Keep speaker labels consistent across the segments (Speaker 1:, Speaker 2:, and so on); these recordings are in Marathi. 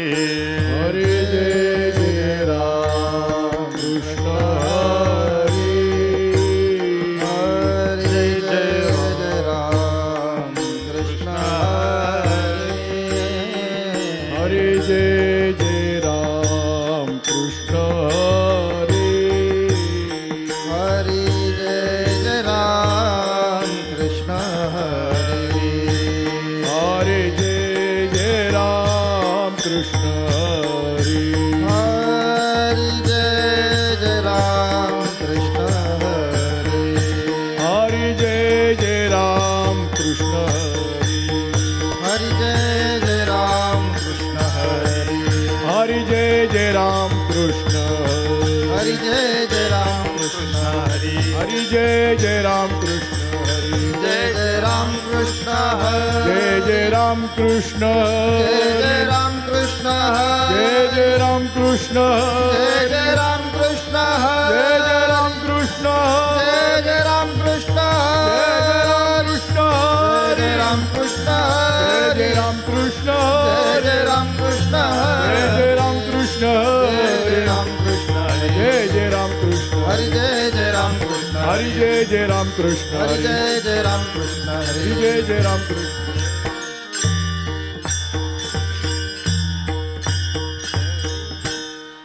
Speaker 1: हरे जय जय राम कृष्ण हरे
Speaker 2: हरे जय जय राम कृष्ण हरे
Speaker 1: हरे जय जय राम कृष्ण हरे
Speaker 2: हरे जय जय राम कृष्ण हरे
Speaker 1: हरे जय जय राम कृष्ण हरे
Speaker 2: हरे जय जय राम कृष्ण हरे
Speaker 1: हरे जय जय राम कृष्ण हरे
Speaker 2: हरे जय जय राम कृष्ण हरे
Speaker 1: हरे जय जय राम कृष्ण हरे
Speaker 2: जय जय राम कृष्ण हरे
Speaker 1: जय जय राम कृष्ण
Speaker 2: जय जय
Speaker 1: हरे
Speaker 2: राम कृष्ण हरे
Speaker 1: जय जय राम कृष्ण
Speaker 2: जय
Speaker 1: हरे
Speaker 2: जय राम कृष्ण
Speaker 1: जय
Speaker 2: हरे
Speaker 1: जय राम कृष्ण
Speaker 2: जय जय राम कृष्ण
Speaker 1: हरे
Speaker 2: जय राम कृष्ण
Speaker 1: जय जय
Speaker 2: हरे
Speaker 1: राम कृष्ण
Speaker 2: जय जय राम कृष्ण
Speaker 1: जय जय राम कृष्ण
Speaker 2: जय जय राम कृष्ण
Speaker 1: जय जय राम कृष्ण
Speaker 2: हरे जय जय राम कृष्ण
Speaker 1: हरे जय जय राम कृष्ण
Speaker 2: हरे
Speaker 1: हरे
Speaker 2: जय जय राम कृष्ण हरे
Speaker 1: जय जय राम कृष्ण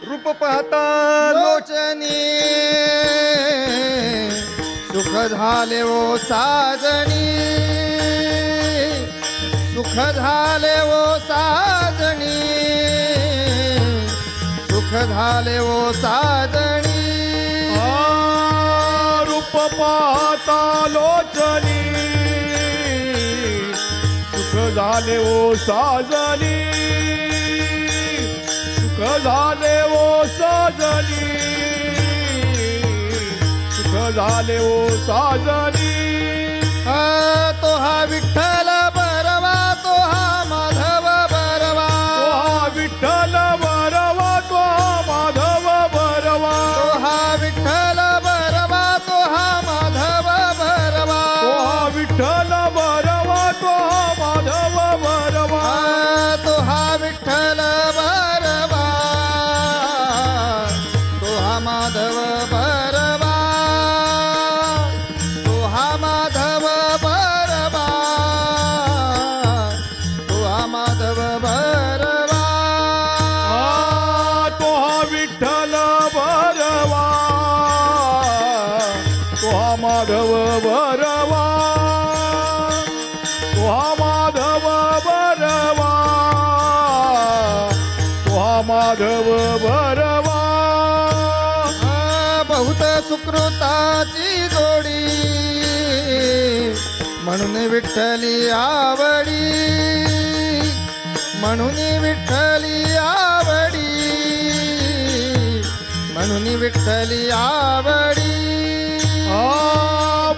Speaker 2: रूप पाहता लोचनी सुख झाले ओ साजनी सुख झाले ओ साजनी सुख झाले ओ साजनी
Speaker 1: रूप पाहता लोचनी सुख झाले ओ साजनी सुख झाले ओ साजनी सुख झाले ओ साजनी
Speaker 2: तो हा विठ्ठल बरवा तो हा माधव बरवा
Speaker 1: तो हा विठ्ठल बरवा तो हा माधव बरवा
Speaker 2: तो हा विठ्ठल बरवा तो हा माधव बरवा
Speaker 1: तो हा विठ्ठल बरवा तो हा माधव बरवा
Speaker 2: तो हा विठ्ठल बरवा तो हा माधव बरवा तो हा माधव बरवा तो हा माधव बरवा
Speaker 1: तो हा विठ्ठल बरवा तो हा माधव बरवा तो हा माधव बरवा तो हा माधव बरवा
Speaker 2: बहुत सुकृताची जोडी म्हणून विठ्ठली आवडी म्हणून विठ्ठली आवडी म्हणून विठ्ठली आवडी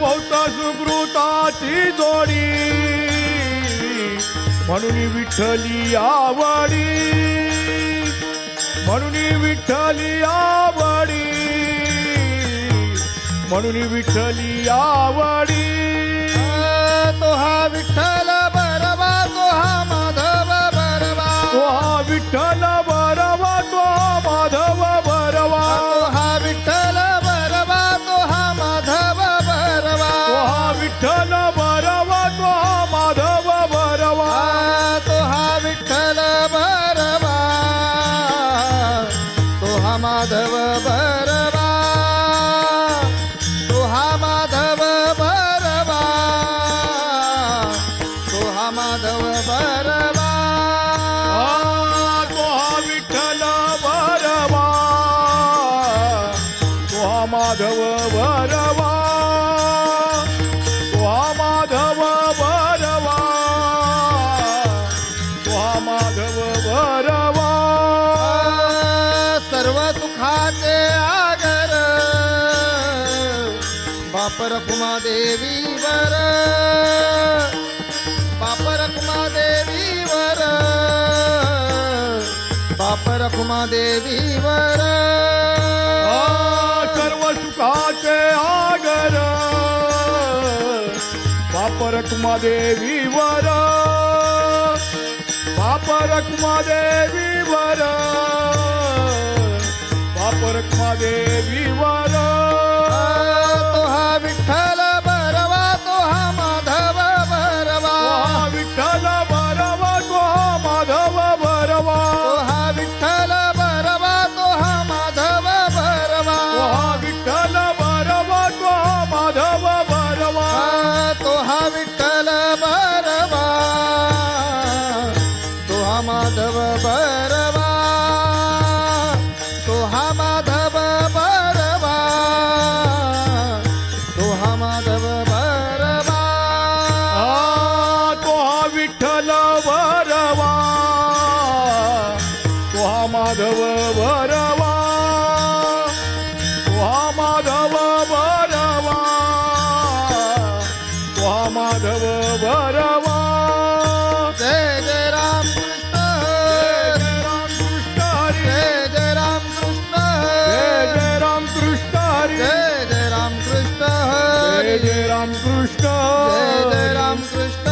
Speaker 1: बहुत सुकृताची जोडी म्हणून विठ्ठली आवडी म्हणून विठ्ठली आवडी म्हणून विठ्ठली आवडी
Speaker 2: तो हा विठ्ठल बरवा तो हा माधव बरवा
Speaker 1: तो हा विठ्ठल बरवा तो हा माधव बरवा
Speaker 2: तो हा विठ्ठल बरवा तो हा माधव बरवा
Speaker 1: तो हा विठ्ठल बरवा तो हा माधव बरवा
Speaker 2: तो हा विठ्ठल बरवा तो हा माधव बरवा तो हा माधव बरवा तो हा माधव बरवा
Speaker 1: तो हा विठ्ठल बरवा तो हा माधव बरवा तो हा माधव बरवा तो हा माधव बरवा
Speaker 2: सर्व सुखाचे आगर बाप रखुमा देवीवर बाप रखुमा देवीवर बाप रखुमा देवीवर
Speaker 1: सर्व सुखाचे आगर बाप रखुमा देवीवर बाप रखमादेवीवर बाप रखमादेवीवर
Speaker 2: तो हा विठ्ठल बरवा तो हा माधव बरवा
Speaker 1: हा विठ्ठल बरवा तो हा माधव बरवा
Speaker 2: तो हा विठ्ठल बरवा तो हा माधव बरवा
Speaker 1: हा विठ्ठल बरवा तो हा माधव बरवा
Speaker 2: तो हा विठ्ठल बरवा तो हा माधव बरवा तो हा माधव बरवा तो हा माधव बरवा
Speaker 1: हा तो हा विठ्ठल बरवा तो हा माधव बरवा तो हा माधव बरवा तो हा माधव बरवा
Speaker 2: जय जय राम कृष्ण
Speaker 1: जय राम कृष्ण हरी
Speaker 2: जय जय राम कृष्ण
Speaker 1: जय जय राम कृष्ण हरी
Speaker 2: जय जय राम कृष्ण
Speaker 1: जय
Speaker 2: हरी
Speaker 1: जय राम कृष्ण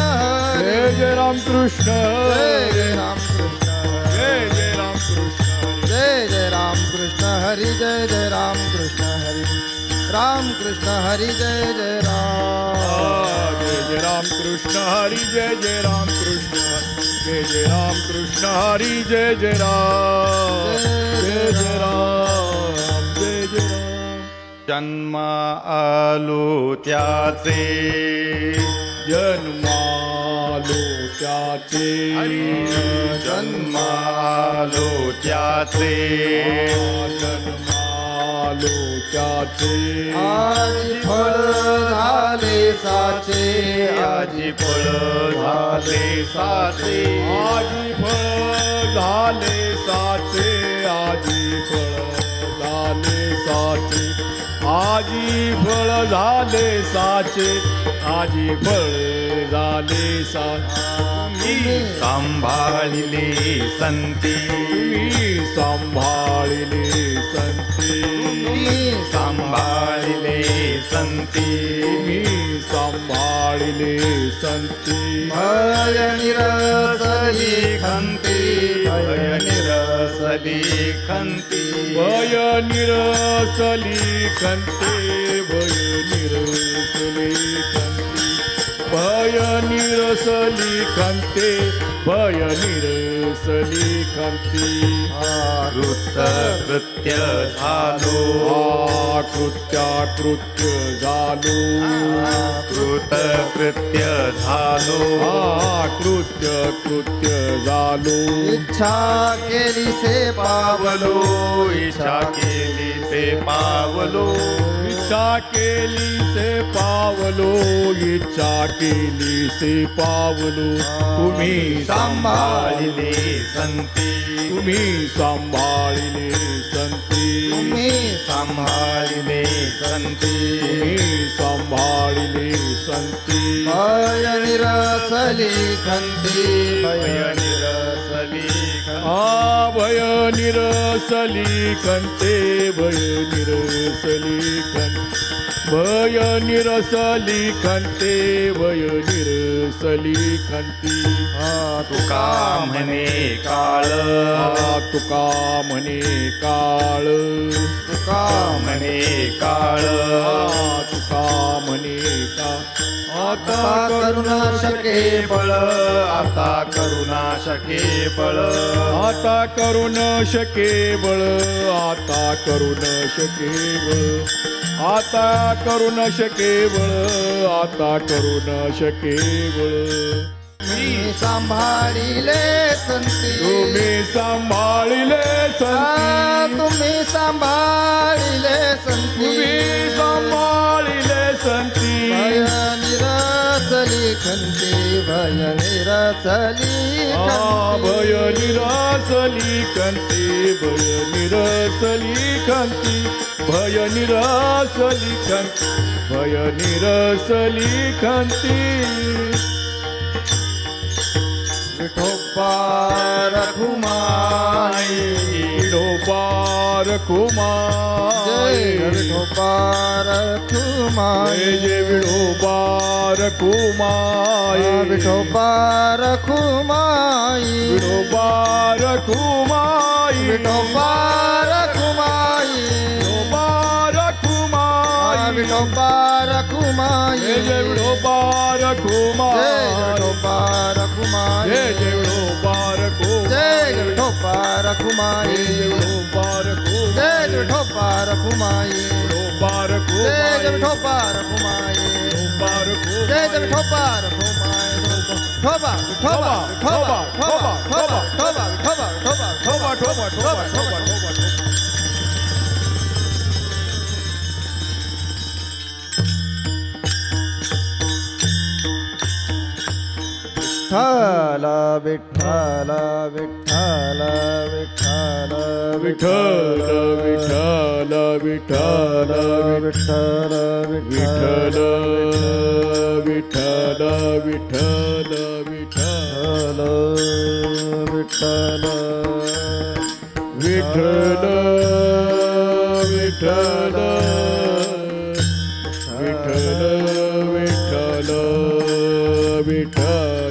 Speaker 2: जय जय राम कृष्ण हरी
Speaker 1: जय जय राम कृष्ण हरी
Speaker 2: जय जय राम कृष्ण हरी राम कृष्ण हरी जय जय राम
Speaker 1: जय जय राम कृष्ण हरी जय जय राम कृष्ण जय जय राम कृष्ण हरी जय जय राम जय जय राम जय जय राम
Speaker 3: जन्म आलो त्याचे
Speaker 1: जन्मालो त्याचे
Speaker 3: जन्म आलो त्याचे
Speaker 1: जन्मालो त्याचे
Speaker 2: आजी फळ झाले साचे
Speaker 3: आजी फळ झाले साचे
Speaker 1: आजी फळ झाले साचे आजी फळ झाले साचे आजी फळ झाले साचे आजी फळ झाले साचे
Speaker 3: सांभाळिले संती
Speaker 1: तुम्ही सांभाळिले संती
Speaker 3: सांभाळिले संती
Speaker 1: तुम्ही सांभाळिले संती
Speaker 2: भय निरसली
Speaker 3: खंती भय निरसली खंती
Speaker 1: भय निरसली खंते भय निरसली खंती भय निरसली खंते भय निरसली खंती
Speaker 3: कृत कृत्य झालो
Speaker 1: कृत्य झालो
Speaker 3: कृत कृत्य झालो
Speaker 1: कृत्य झालो
Speaker 2: इच्छा केली से पावलो
Speaker 3: इच्छा केली ते पावलो
Speaker 1: इच्छा केली से पावलो इच्छा केली से पावलो तुम्ही
Speaker 3: सांभाळिले संती
Speaker 1: तुम्ही सांभाळिले संती
Speaker 2: तुम्ही
Speaker 3: सांभाळिले संती
Speaker 1: तुम्ही सांभाळिले संती
Speaker 2: भय निरसली खंती
Speaker 3: भय निरसली
Speaker 1: भय निरसली खंते भय निरसली खंते भय निरसली खंते भय निरसली खंती
Speaker 3: तुका म्हणे काळ
Speaker 1: तुका म्हणे काळ
Speaker 2: तुका
Speaker 3: म्हणे काळ
Speaker 1: तुका म्हणे का
Speaker 2: आता करू न शके
Speaker 3: बळ आता करुणा शके बळ
Speaker 1: आता करू न शके बळ आता करू न शके बळ आता करू न शके बळ आता करू न शके बळ
Speaker 2: मी सांभाळिले संती
Speaker 1: तुम्ही सांभाळिले संती
Speaker 2: तुम्ही सांभाळिले संती
Speaker 1: तुम्ही सांभाळिले संती
Speaker 2: भय निरसली खंती भय निरसली
Speaker 1: भय निरासली खंती भय निरसली खंती भय निरासली खंती भय निरसली खंती
Speaker 2: विठोबा रखुमाई
Speaker 1: विठोबा रखुमाई
Speaker 2: जय विठोबा रखुमाई
Speaker 1: जय जय विठोबा रखुमाई
Speaker 2: विठोबा रखुमाई
Speaker 1: विठोबा रखुमाई
Speaker 2: विठोबा रखुमाई
Speaker 1: विठोबा रखुमाई
Speaker 2: विठोबा रखुमाई
Speaker 1: जय जय विठोबा रखुमाई
Speaker 2: जय विठोबा रखुमाई
Speaker 1: जय जय विठोबा रखुमाई
Speaker 2: जय विठोबा रखुमाई
Speaker 1: जय विठोबा रखुमाई
Speaker 2: जय विठोबा रखुमाई
Speaker 1: विठोबा रखुमाई
Speaker 2: जय विठोबा रखुमाई ठोबा ठोबा ठोबा ठोबा ठोबा ठोबा ठोबा ठोबा
Speaker 1: ठोबा ठोबा ठोबा ठोबा ठोबा
Speaker 2: विठ्ठल विठ्ठल विठ्ठल
Speaker 1: विठ्ठल विठ्ठल विठ्ठल
Speaker 2: विठ्ठल
Speaker 1: विठ्ठल विठ्ठल विठ्ठल
Speaker 2: विठ्ठल विठ्ठल
Speaker 1: विठ्ठल विठ्ठल विठ्ठल विठ्ठल विठ्ठल विठ्ठल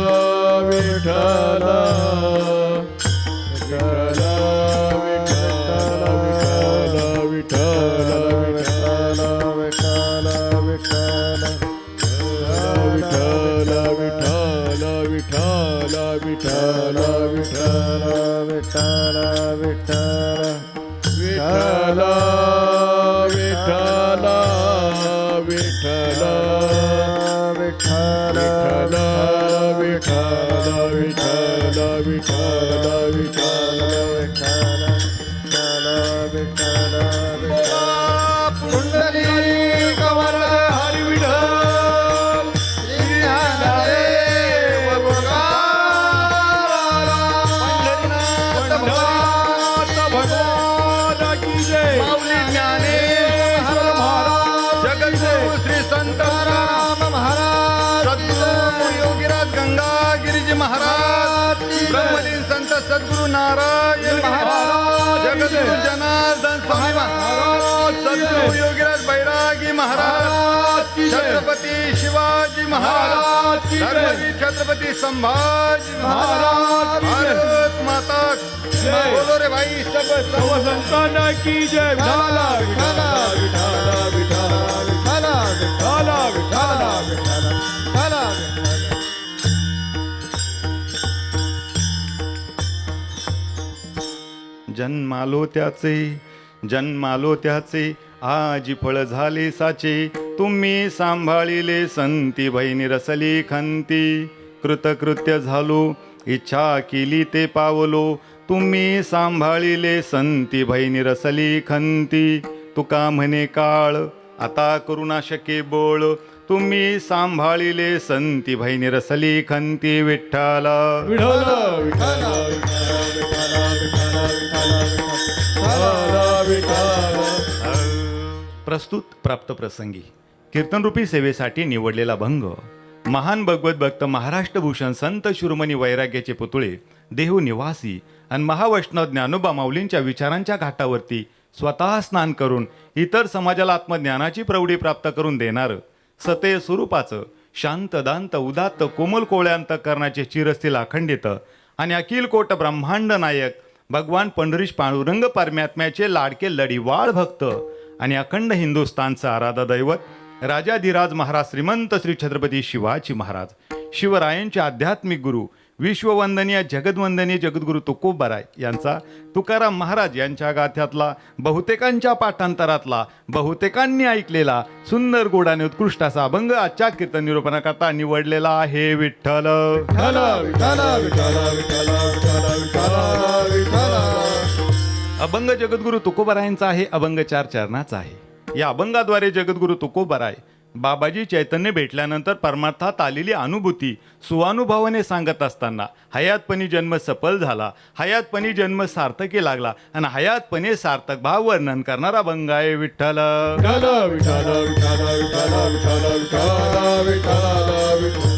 Speaker 1: विठ्ठल
Speaker 3: सद्गुरु नारायण महाराज जगद्गुरु जनार्दन स्वामी महाराज सद्गुरु योगीराज बैरागी महाराज छत्रपती शिवाजी महाराज धर्मवीर छत्रपती संभाजी महाराज भारत माता बोलो रे भाई सब
Speaker 1: संतान की जय विठ्ठल विठ्ठल विठ्ठल विठ्ठल
Speaker 2: विठ्ठल विठ्ठल विठ्ठल विठ्ठल
Speaker 3: जन्मालो त्याचे आजी फळ झाले साचे तुम्ही सांभाळिले संती बहिणी रसली खंती कृतकृत्य झालो इच्छा केली ते पावलो तुम्ही सांभाळिले संती बहिणी रसली खंती तुका म्हणे काळ आता करुणा शके बोळ तुम्ही सांभाळिले संती बहिणी रसली खंती विठ्ठल
Speaker 1: विठ्ठल
Speaker 3: प्रस्तुत प्राप्त प्रसंगी कीर्तनरूपी सेवेसाठी निवडलेला भंग महान भगवत भक्त महाराष्ट्रभूषण संत शिरोमणी वैराग्याचे पुतळे देहू निवासी आणि महावैष्णव ज्ञानोबा माऊलींच्या विचारांच्या घाटावरती स्वतः स्नान करून इतर समाजाला आत्मज्ञानाची प्रौढी प्राप्त करून देणारं सते स्वरूपाचं शांत दांत उदात्त कोमल कोळ्यांत करण्याचे चिरस्थिल अखंडित आणि अखिल कोट ब्रह्मांड नायक भगवान पंढरीश पांडुरंग परमात्म्याचे लाडके लढीवाळ भक्त आणि अखंड हिंदुस्थानचं आराध्य दैवत राजाधिराज महाराज श्रीमंत श्री छत्रपती शिवाजी महाराज शिवरायांचे आध्यात्मिक गुरु विश्ववंदनीय जगद्वंदनीय जगद्गुरु तुकोबाराय यांचा तुकाराम महाराज यांच्या गाथ्यातला बहुतेकांच्या पाठांतरातला बहुतेकांनी ऐकलेला सुंदर गोड आणि उत्कृष्ट असा अभंग आजच्या कीर्तन निरूपणाकरता निवडलेला आहे विठ्ठल
Speaker 1: विठ्ठल विठ्ठल विठ्ठल विठ्ठल विठ्ठल विठ्ठल
Speaker 3: अभंग जगद्गुरु तुकोबारायांचा आहे. अभंग 4 चरणाचा आहे. या अभंगाद्वारे जगद्गुरु तुकोबाराय बाबाजी चैतन्य भेटल्यानंतर परमार्थात आलेली अनुभूती सुवानुभवाने सांगत असताना हयातपणी जन्म सफल झाला, हयातपणी जन्म सार्थकी लागला आणि हयातपणे सार्थक भाव वर्णन करणारा अभंग आहे विठ्ठल
Speaker 1: विठ्ठल विठ्ठल विठ्ठल विठ्ठल विठ्ठल विठ्ठल विठ्ठल.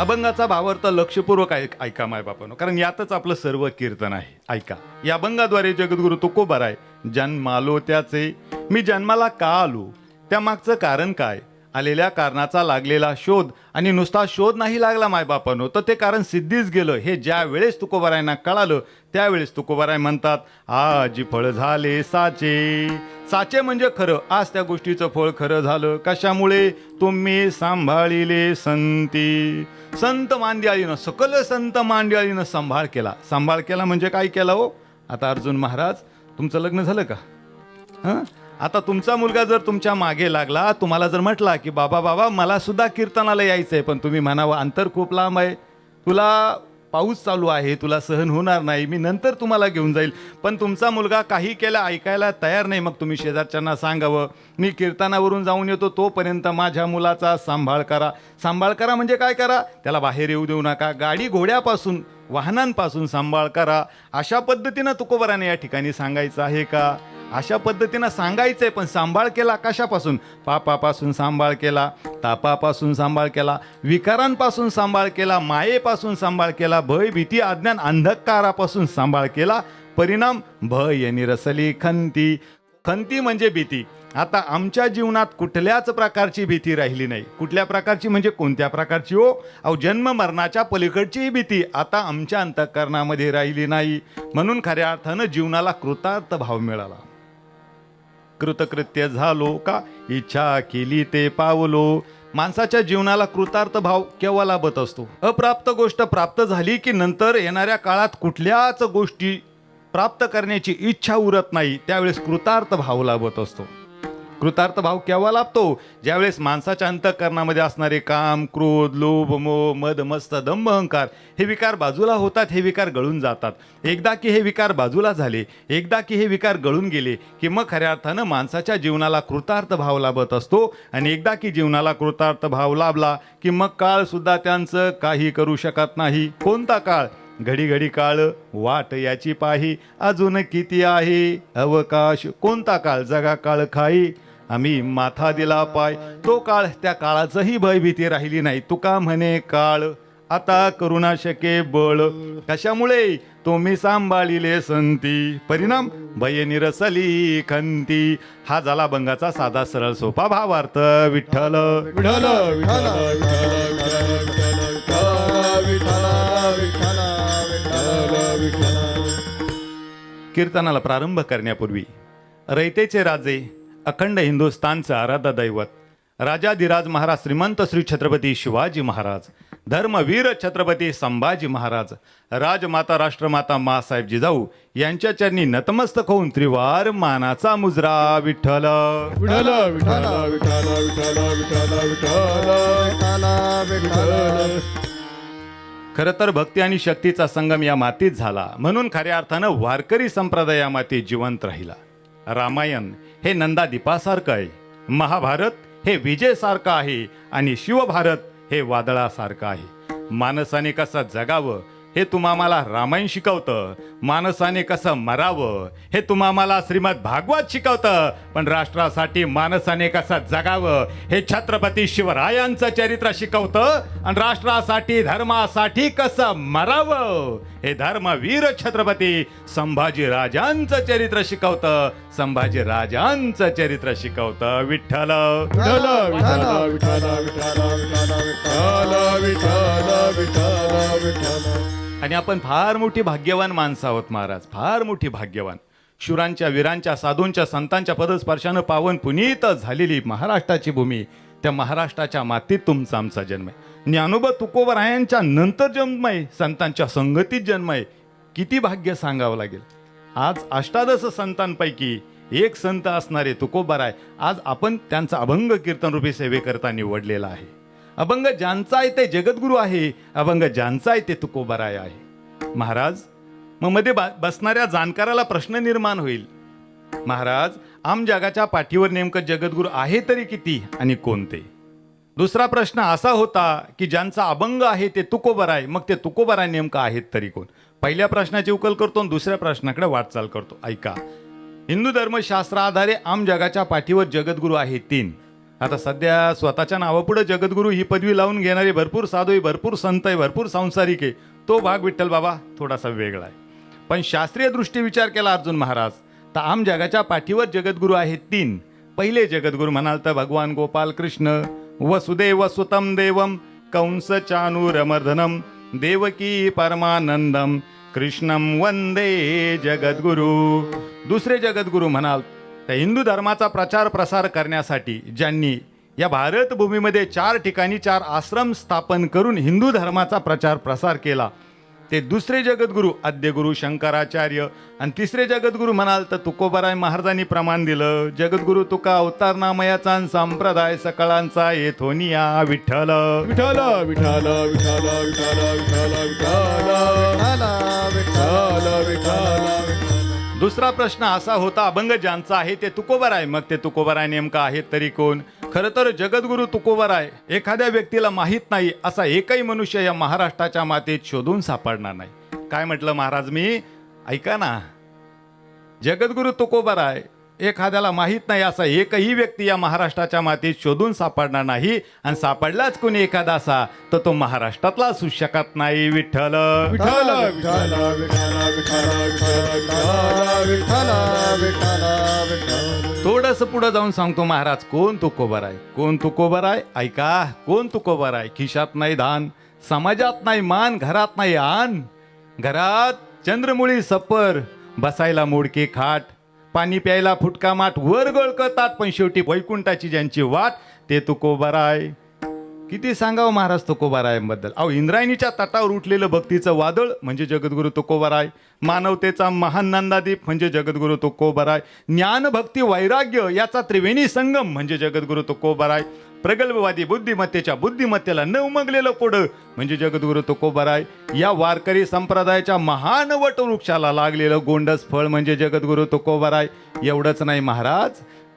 Speaker 3: अभंगाचा भावार्थ लक्षपूर्वक ऐका माय बापानो, कारण यातच आपलं सर्व कीर्तन आहे. ऐका. या अभंगाद्वारे जगद्गुरु तुकोबाराय जन्मालो त्याचे, मी जन्माला का आलो, त्या मागचं कारण काय, आलेल्या कारणाचा लागलेला शोध, आणि नुसता शोध नाही लागला माय बापानो, तर ते कारण सिद्धीच गेलं. हे ज्या वेळेस तुकोबारायांना कळालं त्यावेळेस तुकोबाराय म्हणतात, आज फळ झाले साचे. साचे म्हणजे खरं. आज त्या गोष्टीचं फळ खरं झालं. कशामुळे? तुम्ही सांभाळिले संती. संत मांदियाळीनं, सकल संत मांदियाळीनं सांभाळ केला. सांभाळ केला म्हणजे काय केला हो? आता अर्जुन महाराज, तुमचं लग्न झालं का? हां, आता तुमचा मुलगा जर तुमच्या मागे लागला, तुम्हाला जर म्हटला की बाबा मला सुद्धा कीर्तनाला यायचं आहे, पण तुम्ही म्हणावं अंतर खूप लांब आहे, तुला पाऊस चालू आहे, तुला सहन होणार नाही, मी नंतर तुम्हाला घेऊन जाईल. पण तुमचा मुलगा काही केलं ऐकायला तयार नाही. मग तुम्ही शेजारच्यांना सांगावं, मी कीर्तनावरून जाऊन येतो, तोपर्यंत माझ्या मुलाचा सांभाळ करा. सांभाळ करा म्हणजे काय करा? त्याला बाहेर येऊ देऊ नका. गाडी घोड्यापासून, वाहनांपासून सांभाळ करा. अशा पद्धतीनं तुकोबाराने या ठिकाणी सांगायचं आहे का? अशा पद्धतीनं सांगायचंय. पण सांभाळ केला कशापासून? पापापासून सांभाळ केला, तापापासून सांभाळ केला, विकारांपासून सांभाळ केला, मायेपासून सांभाळ केला, भय भीती अज्ञान अंधकारापासून सांभाळ केला. परिणाम भय निरसली खंती. खंती म्हणजे भीती. आता आमच्या जीवनात कुठल्याच प्रकारची भीती राहिली नाही. कुठल्या प्रकारची म्हणजे कोणत्या प्रकारची हो? अहो, जन्म मरणाच्या पलीकडची भीती आता आमच्या अंतःकरणामध्ये राहिली नाही. म्हणून खऱ्या अर्थानं जीवनाला कृतार्थ भाव मिळाला. कृतकृत्य झालो का, इच्छा केली ते पावलो. माणसाच्या जीवनाला कृतार्थ भाव केव्हा लाभत असतो? अप्राप्त गोष्ट प्राप्त झाली की नंतर येणाऱ्या काळात कुठल्याच गोष्टी प्राप्त करण्याची इच्छा उरत नाही, त्यावेळेस कृतार्थ भाव लाभत असतो. कृतार्थ भाव केव्हा लाभतो? ज्यावेळेस माणसाच्या अंतःकरणामध्ये असणारे काम, क्रोध, लोभ, मोह, मद, मस्त, दंभ, अहंकार हे विकार बाजूला होतात, हे विकार गळून जातात. एकदा की हे विकार बाजूला झाले, एकदा की हे विकार गळून गेले की मग खऱ्या अर्थानं माणसाच्या जीवनाला कृतार्थ भाव लाभत असतो. आणि एकदा की जीवनाला कृतार्थ भाव लाभला की मग काळ सुद्धा त्यांचं काही करू शकत नाही. कोणता काळ? घडी घडी काळ वाट याची पाही, अजून किती आहे अवकाश. कोणता काळ? जगा काळ खाई, आम्ही माथा दिला पाय. तो काळ, त्या काळाचंही भयभीती राहिली नाही. तुका म्हणे काळ आता करुणा शके बळ. कशामुळे? तुम्ही सांभाळिले संती. परिणाम भय निरसली खंती. हा झाला अभंगाचा साधा सरळ सोपा भावार्थ. विठ्ठल
Speaker 1: विठ्ठल विठ्ठल
Speaker 3: कीर्तनाला प्रारंभ करण्यापूर्वी रयतेचे राजे, अखंड हिंदुस्थानचं आराध्य दैवत, राजाधिराज महाराज श्रीमंत श्री छत्रपती शिवाजी महाराज, धर्मवीर छत्रपती संभाजी महाराज, राजमाता राष्ट्रमाता मासाहेब जिजाऊ यांच्या चरणी नतमस्तक होऊन त्रिवार मानाचा मुजरा. विठ्ठल
Speaker 1: विठ्ठल विठ्ठल विठ्ठल विठ्ठल विठ्ठल विठ्ठल.
Speaker 3: खरं तर भक्ती आणि शक्तीचा संगम या मातीत झाला, म्हणून खऱ्या अर्थानं वारकरी संप्रदाय या मातीत जिवंत राहिला. रामायण हे नंदादीपासारखं आहे, महाभारत हे विजेसारखं आहे, आणि शिवभारत हे वादळासारखं आहे. माणसाने कसं जगावं हे तुम्हाला रामायण शिकवतं, माणसाने कसं मरावं हे तुम्हाला श्रीमद भागवत शिकवतं, पण राष्ट्रासाठी माणसाने कसं जगावं हे छत्रपती शिवरायांचं चरित्र शिकवतं, आणि राष्ट्रासाठी धर्मासाठी कसं मरावं हे धर्मवीर छत्रपती संभाजी राजांचं चरित्र शिकवतं, संभाजी राजांचं चरित्र शिकवतं. विठ्ठल
Speaker 1: विठ्ठल विठ्ठल विठ्ठल विठ्ठल विठ्ठल विठ्ठल विठ्ठल.
Speaker 3: आणि आपण फार मोठी भाग्यवान माणसं आहोत महाराज, फार मोठी भाग्यवान. शुरांच्या, वीरांच्या, साधूंच्या, संतांच्या पदस्पर्शानं पावन पुनीत झालेली महाराष्ट्राची भूमी, त्या महाराष्ट्राच्या मातीत तुमचा आमचा जन्म आहे. ज्ञानोबा तुकोबारायांच्या नंतर जन्म आहे, संतांच्या संगतीत जन्म आहे. किती भाग्य सांगावं लागेल. आज अष्टादश संतांपैकी एक संत असणारे तुकोबाराय आज आपण त्यांचा अभंग कीर्तन रूपी सेवेकरता निवडलेला आहे. अभंग ज्यांचा आहे ते जगद्गुरु आहे, अभंग ज्यांचा आहे ते तुकोबाराय आहे. महाराज, मग मध्ये बसणाऱ्या जाणकाराला प्रश्न निर्माण होईल, महाराज आम जगाच्या पाठीवर नेमकं जगद्गुरु आहे तरी किती आणि कोणते? दुसरा प्रश्न असा होता की ज्यांचा अभंग आहे ते तुकोबाराय, मग ते तुकोबाराय नेमकं आहेत तरी कोण? पहिल्या प्रश्नाची उकल करतो आणि दुसऱ्या प्रश्नाकडे वाटचाल करतो. ऐका, हिंदू धर्मशास्त्राआधारे आम जगाच्या पाठीवर जगद्गुरु आहे 3, आता सध्या स्वतःच्या नावापुढे जगद्गुरू ही पदवी लावून घेणारे भरपूर साधू आहे, भरपूर संत आहे, भरपूर सांसारिक आहे. तो भाग विठ्ठल बाबा थोडासा वेगळा आहे. पण शास्त्रीय दृष्टी विचार केला अर्जुन महाराज तर आम जगाच्या पाठीवर जगद्गुरू आहेत 3. पहिले जगद्गुरू म्हणाल तर भगवान गोपाल कृष्ण, वसुदेव सुतम देवम कंस चानूरमर्दनम देवकी परमानंदम कृष्णम वंदे जगद्गुरू. दुसरे जगद्गुरू म्हणाल तर हिंदू धर्माचा प्रचार प्रसार करण्यासाठी ज्यांनी या भारत भूमीमध्ये 4 ठिकाणी 4 आश्रम स्थापन करून हिंदू धर्माचा प्रचार प्रसार केला ते दुसरे जगद्गुरू आद्यगुरू शंकराचार्य. आणि तिसरे जगद्गुरू म्हणाल तर तुकोबाराय महाराजांनी प्रमाण दिलं, जगद्गुरू तुका अवतार नामयाचा आणि संप्रदाय सकळांचा येथोनिया विठ्ठल.
Speaker 1: विठाल विठाल विठाल विठाल विठाल विठाल विठाल विठाल.
Speaker 3: दुसरा प्रश्न असा होता, अभंग ज्यांचा आहे ते तुकोबाराय, मग ते तुकोबाराय नेमका आहेत तरी कोण? खरं तर जगद्गुरू तुकोबाराय एखाद्या व्यक्तीला माहीत नाही असा एकही मनुष्य या महाराष्ट्राच्या मातीत शोधून सापडणार नाही. काय म्हटलं महाराज मी? ऐका ना, जगद्गुरू तुकोबाराय एखाद्याला माहीत नाही असा एकही व्यक्ती या महाराष्ट्राच्या मातीत शोधून सापडणार नाही. आणि सापडलाच कोणी एखादा असा तर तो महाराष्ट्रातला असू शकत नाही. विठ्ठल
Speaker 1: विठाल विठाल विठाल विठाल विठाल विठाल.
Speaker 3: थोडस पुढे जाऊन सांगतो महाराज कोण तुकोबाराय, कोण तुकोबाराय. ऐका, कोण तुकोबाराय? खिशात नाही धान, समाजात नाही मान, घरात नाही आन, घरात चंद्रमुळी सपर, बसायला मोडके खाट, पाणी प्यायला फुटका माठ, वर गळकतात पण शेवटी वैकुंठाची ज्यांची वाट ते तुकोबाराय. किती सांगावं महाराज तुकोबारायांबद्दल. अहो, इंद्रायणीच्या तटावर उठलेलं भक्तीचं वादळ म्हणजे जगद्गुरू तुकोबाराय. मानवतेचा महान नंदादीप म्हणजे जगद्गुरू तुकोबाराय. ज्ञान भक्ती वैराग्य याचा त्रिवेणी संगम म्हणजे जगद्गुरू तुकोबाराय. प्रगल्भवादी बुद्धिमत्तेच्या बुद्धिमत्तेला न उमगलेलं कोडं म्हणजे जगद्गुरू तुकोबाराय. या वारकरी संप्रदायाच्या महान वटवृक्षाला लागलेलं गोंडस फळ म्हणजे जगद्गुरू तुकोबाराय. एवढंच नाही महाराज,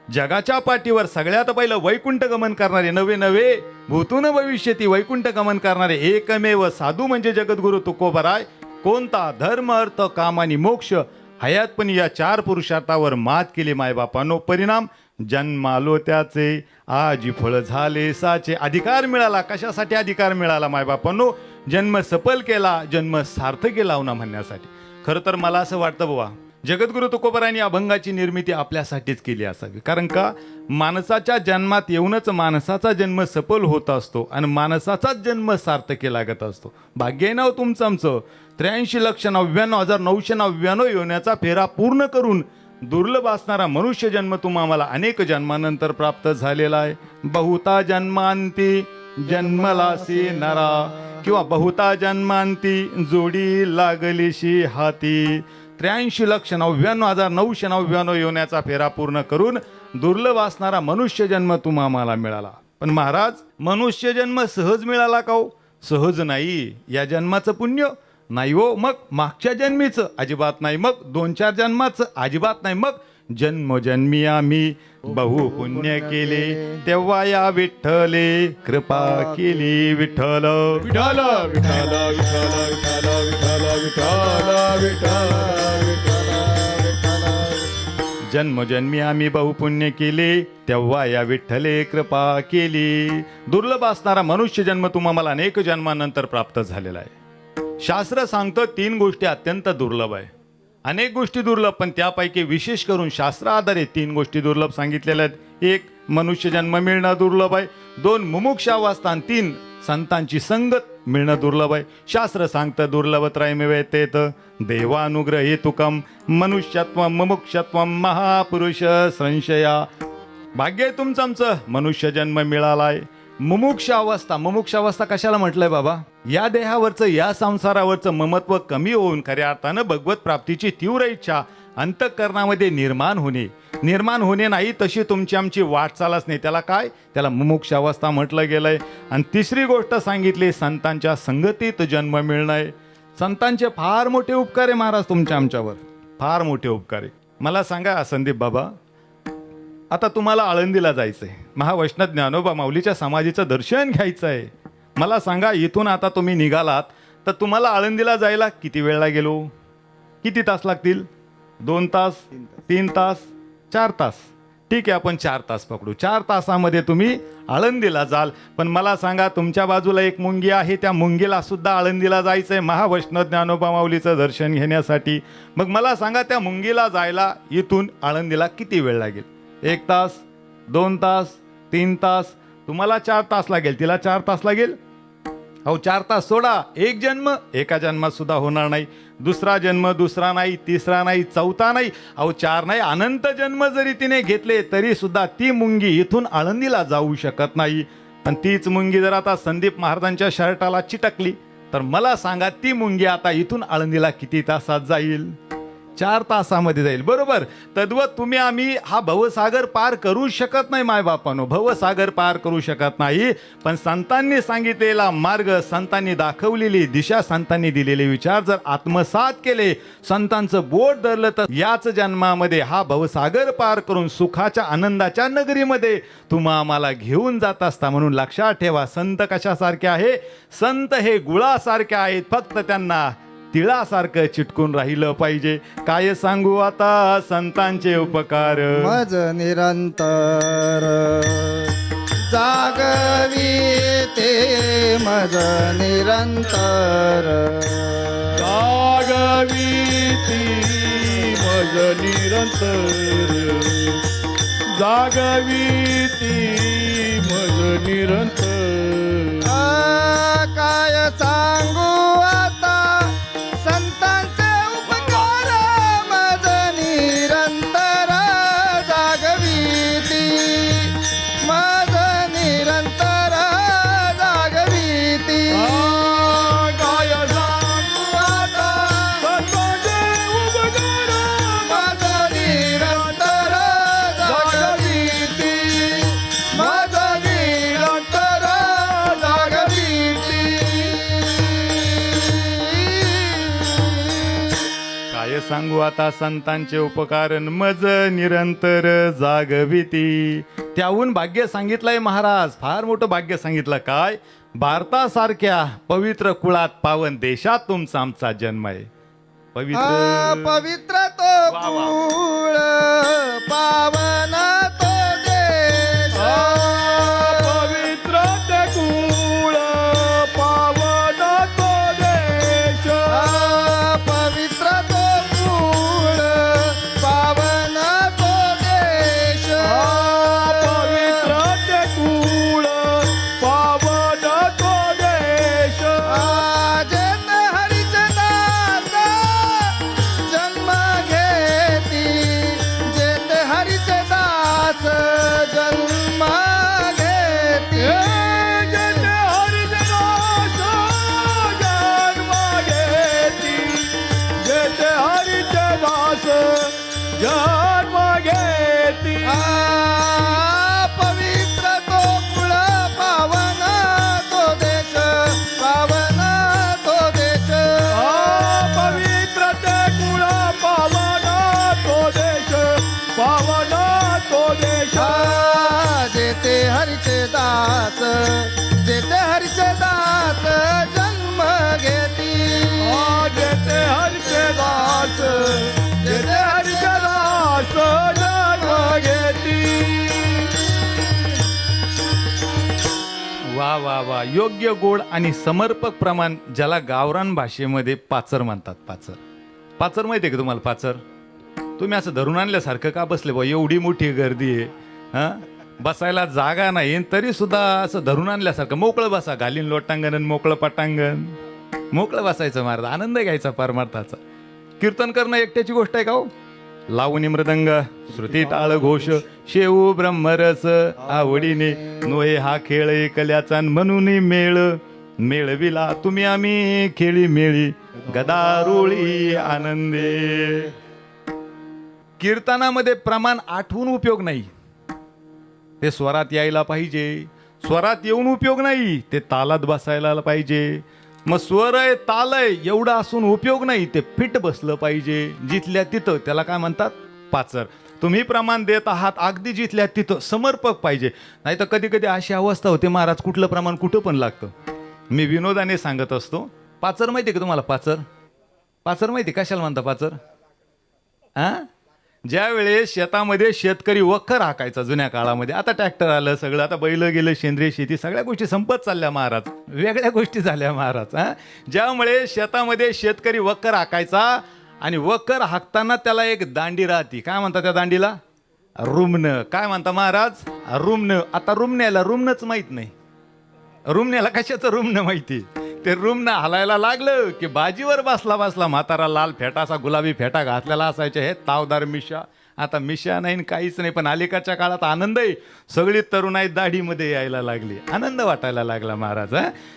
Speaker 3: जगाच्या पाठीवर सगळ्यात पहिलं वैकुंठ गमन करणारे, नवे नवे भूतून भविष्यती वैकुंठ गमन करणारे एकमेव साधू म्हणजे जगद्गुरू तुकोबाराय. कोणता? धर्म अर्थ काम आणि मोक्ष हयातपणी या 4 पुरुषार्थावर मात केली मायबापांनो. परिणाम जन्मालो त्याचे, आजी फळ झाले साचे. अधिकार मिळाला. कशासाठी अधिकार मिळाला मायबापांनो? जन्म सफल केला, जन्म सार्थ केला ना म्हणण्यासाठी. खरं तर मला असं वाटतं बुवा, जगद्गुरू तुकोबारायांनी अभंगाची निर्मिती आपल्यासाठीच केली असावी. कारण का, माणसाच्या जन्मात येऊनच माणसाचा जन्म सफल होत असतो आणि माणसाचाच जन्म सार्थकी लागत असतो. भाग्य आहे ना तुमचं आमचं. 83,99,999 योन्याचा फेरा पूर्ण करून दुर्लभ असणारा मनुष्य जन्म तुम्हाला अनेक जन्मानंतर प्राप्त झालेला आहे. बहुता जन्मांती जन्मलासी नरा किंवा बहुता जन्मांती जोडी लागलीशी हाती. 83,99,999 योन्याचा फेरा पूर्ण करून दुर्लभ असणारा मनुष्य जन्म तुम्हाला मिळाला. पण महाराज, मनुष्य जन्म सहज मिळाला का हो? सहज नाही. या जन्माचं पुण्य नाही हो. मग मागच्या जन्मीचं अजिबात नाही. मग 2-4 जन्माचं अजिबात नाही. मग जन्मोजन्मी आम्ही बहु पुण्य केले तेव्हा या विठ्ठले कृपा केली. विठ्ठल
Speaker 1: विठाल विठाल विठाल विठाल विठाल विठाल विठाल विठाल.
Speaker 3: जन्मोजन्मी आम्ही बहुपुण्य केले तेव्हा या विठ्ठले कृपा केली. दुर्लभ असणारा मनुष्य जन्म तुम्हाला अनेक जन्मानंतर प्राप्त झालेला आहे. शास्त्र सांगतं 3 गोष्टी अत्यंत दुर्लभ आहे. अनेक गोष्टी दुर्लभ, पण त्यापैकी विशेष करून शास्त्र आधारित 3 गोष्टी दुर्लभ सांगितलेल्या आहेत. 1 मनुष्य जन्म मिळणं दुर्लभ आहे. 2 मुमुक्षावस्था. 3 संतांची संगत मिळणं दुर्लभ आहे. शास्त्र सांगतं दुर्लभत्रयमेवेत देवानुग्रही तुकम मनुष्यत्व मुमुक्षत्व महापुरुष संशया. भाग्य आहे तुमचं आमचं, मनुष्य जन्म मिळालाय. मुमुक्षावस्था कशाला म्हटलंय बाबा? या देहावरचं, या संसारावरचं ममत्व कमी होऊन खऱ्या अर्थानं भगवत प्राप्तीची तीव्र इच्छा अंतःकरणामध्ये निर्माण होणे नाही, तशी तुमची आमची वाटचालच नाही. त्याला काय? त्याला मुमुक्षावस्था म्हटलं गेलंय. आणि 3री गोष्ट सांगितली, संतांच्या संगतीत जन्म मिळणं. संतांचे फार मोठे उपकार आहे महाराज तुमच्या आमच्यावर, फार मोठे उपकार आहे. मला सांगा संदीप बाबा, आता तुम्हाला आळंदीला जायचंय, महावैष्णव ज्ञानोबा माऊलीच्या समाधीचं दर्शन घ्यायचं आहे. मला सांगा, इथून आता तुम्ही निघालात तर तुम्हाला आळंदीला जायला किती वेळ लागेल? किती तास लागतील? 2 तास, 3 तास, 4 तास. ठीक आहे, आपण 4 तास पकडू. 4 तासामध्ये तुम्ही आळंदीला जाल. पण मला सांगा, तुमच्या बाजूला एक मुंगी आहे, त्या मुंगीला सुद्धा आळंदीला जायचं आहे महावैष्णव ज्ञानोबा माऊलीचं दर्शन घेण्यासाठी. मग मला सांगा, त्या मुंगीला जायला इथून आळंदीला किती वेळ लागेल? 1 तास, 2 तास, 3 तास? तुम्हाला 4 तास लागेल, तिला 4 तास लागेल. अहो 4 तास सोडा, एक जन्म एका जन्मात सुद्धा होणार नाही, दुसरा जन्म दुसरा नाही, तिसरा नाही, चौथा नाही, अहो 4 नाही, अनंत जन्म जरी तिने घेतले तरी सुद्धा ती मुंगी इथून आळंदीला जाऊ शकत नाही. आणि तीच मुंगी जर आता संदीप महाराजांच्या शर्टाला चिटकली तर मला सांगा, ती मुंगी आता इथून आळंदीला किती तासात जाईल? 4 तासामध्ये जाईल, बरोबर. तद्वत तुम्ही आम्ही हा भवसागर पार करू शकत नाही मायबापानो, भवसागर पार करू शकत नाही. पण संतांनी सांगितलेला मार्ग, संतांनी दाखवलेली दिशा, संतांनी दिलेले विचार जर आत्मसात केले, संतांचं बोट धरलं, तर याच जन्मामध्ये हा भवसागर पार करून सुखाच्या आनंदाच्या नगरीमध्ये तुम्हा आम्हाला घेऊन जात असता. म्हणून लक्षात ठेवा, संत कशासारखे आहे? संत हे गुळासारखे आहेत, फक्त त्यांना तिळासारखं चिटकून राहिलं पाहिजे. काय सांगू आता संतांचे उपकार,
Speaker 2: मज निरंतर जागवी ते मज निरंतर
Speaker 1: जागवीती मज निरंतर, जागवीती मज निरंतर.
Speaker 2: काय सांगू आता संतांचे उपकार, मज निरंतर जागवीती मज निरंतर जागवीती.
Speaker 1: काय सांगू आता संतांचे उपकार,
Speaker 2: मज निरंतर जागवीती मज निरंतर जागवीती.
Speaker 3: काय सांगू आता संतांचे उपकार, मज निरंतर जागविती. त्याहून भाग्य सांगितलंय महाराज, फार मोठं भाग्य सांगितलं. काय? भारतासारख्या पवित्र कुळात पावन देशात तुमचा आमचा जन्म आहे. पवित्र
Speaker 2: पवित्र तो
Speaker 3: वा, वा.
Speaker 2: कुळ पावन तो देश.
Speaker 1: पवित्र ते कुळ पावन तो देश,
Speaker 2: पवित्र तो कुळ पावन तो देश.
Speaker 1: पवित्र ते कुळ पावन तो देश.
Speaker 2: जेत हरीचे दास जन्म घेती, जेत हरीचे दास जन्म घेती.
Speaker 1: जय हरिदास जन्म घेती, जय हरिदास जन्म घेती.
Speaker 2: पवित्र तो कुळ पावन तो देश, पावन तो देश.
Speaker 1: पवित्र ते कुळ पावन तो देश, पावन तो देश.
Speaker 2: जेते हरीचे दास, जेते हरीचे दास जन्म घेती.
Speaker 1: जेते हरिचे दास, जेते हरिचे दास जन्म घेती.
Speaker 3: वा वा वा, योग्य गोड आणि समर्पक प्रमाण, ज्याला गावरान भाषेमध्ये पाचर म्हणतात. पाचर, पाचर माहिती आहे का तुम्हाला? पाचर तुम्ही असं धरून आणल्यासारखं का बसले बा? एवढी मोठी गर्दी आहे, हा, बसायला जागा नाही तरी सुद्धा असं धरून आणल्यासारखं. मोकळं बसा, घालीन लोटांगण आणि मोकळं पटांगण, मोकळं बसायचं महाराज, आनंद घ्यायचा परमार्थाचा. कीर्तन करणं एकट्याची गोष्ट आहे का हो? लावणी मृदंग, श्रुती टाळ घोष, शेऊ ब्रह्मरस आवडीने, नोहे हा खेळ एकल्याचा म्हणून मेळ, मेळविला तुम्ही आम्ही खेळी मेळी, गदारुळी आनंदे. कीर्तनामध्ये प्रमाण आठवून उपयोग नाही, ते स्वरात यायला पाहिजे. स्वरात येऊन उपयोग नाही, ते तालात बसायला पाहिजे. मग स्वर आहे, ताल आहे, एवढं असून उपयोग नाही, ते फिट बसलं पाहिजे जिथल्या तिथं. त्याला काय म्हणतात? पाचर. तुम्ही प्रमाण देत आहात अगदी जिथल्या तिथं, समर्पक पाहिजे. नाही तर कधी कधी अशी अवस्था होते महाराज, कुठलं प्रमाण कुठं पण लागतं. मी विनोदाने सांगत असतो. पाचर माहिती आहे का तुम्हाला? पाचर, पाचर माहिती कशाला म्हणता? पाचर, हा, ज्या वेळेस शेतामध्ये शेतकरी वखर हाकायचा जुन्या काळामध्ये, आता ट्रॅक्टर आलं सगळं, आता बैल गेलं, सेंद्रिय शेती, सगळ्या गोष्टी संपत चालल्या महाराज, वेगळ्या गोष्टी झाल्या महाराज. ज्यामुळे शेतामध्ये शेतकरी वखर हाकायचा आणि वखर हाकताना त्याला एक दांडी राहती, काय म्हणतात त्या दांडीला? रुमणं. काय म्हणता महाराज? रुमणं. आता रुमण्याला रुमणंच माहीत नाही, रुमण्याला कशाचं रुमणं माहिती. ते रुमणं हलायला लागलं की बाजीवर बसला बसला म्हातारा लाल फेटा, असा गुलाबी फेटा घातलेला असायचा, हे तावदार मिशा. आता मिशा नाही काहीच नाही, पण अलीकडच्या काळात आनंद आहे, सगळी तरुणाई दाढीमध्ये यायला लागली, आनंद वाटायला लागला महाराज.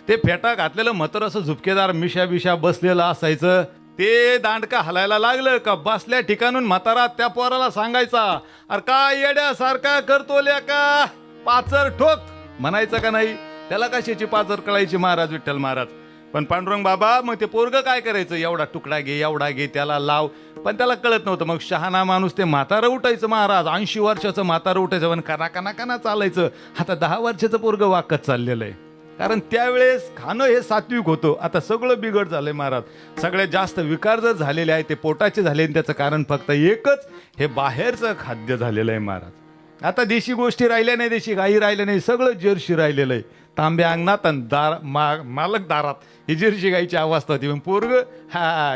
Speaker 3: ते फेटा घातलेलं म्हातारं असं झुपकेदार मिशा बिशा बसलेलं असायचं, ते दांडका हलायला लागलं का बसल्या ठिकाणून म्हातारा त्या पोराला सांगायचा, अरे काय येड्यासारखा करतो का, पाचर ठोक म्हणायचं का नाही. त्याला कशाची पाचर कळायची महाराज विठ्ठल महाराज. पण पांडुरंग बाबा मग ते पोरगं काय करायचं, एवढा तुकडा घे एवढा घे त्याला लाव, पण त्याला कळत नव्हतं. मग शहाणा माणूस ते म्हातारं उठायचं महाराज, 80 वर्षाचं म्हातारं उठायचं, पण कना कना कना चालायचं. आता 10 वर्षाचं पोरगं वाकत चाललेलं आहे, कारण त्यावेळेस खाणं हे सात्विक होतं. आता सगळं बिघड झालंय महाराज, सगळ्यात जास्त विकार जर झालेले आहे ते पोटाचे झाले, आणि त्याचं कारण फक्त एकच, हे बाहेरचं खाद्य झालेलं आहे महाराज. आता देशी गोष्टी राहिल्या नाही, देशी गाई राहिल्या नाही, सगळं जर्शी राहिलेलं आहे. तांब्या अंगणात आणि मालक दारात, ही जर्शी गाईची अवस्था होती. पण पोरग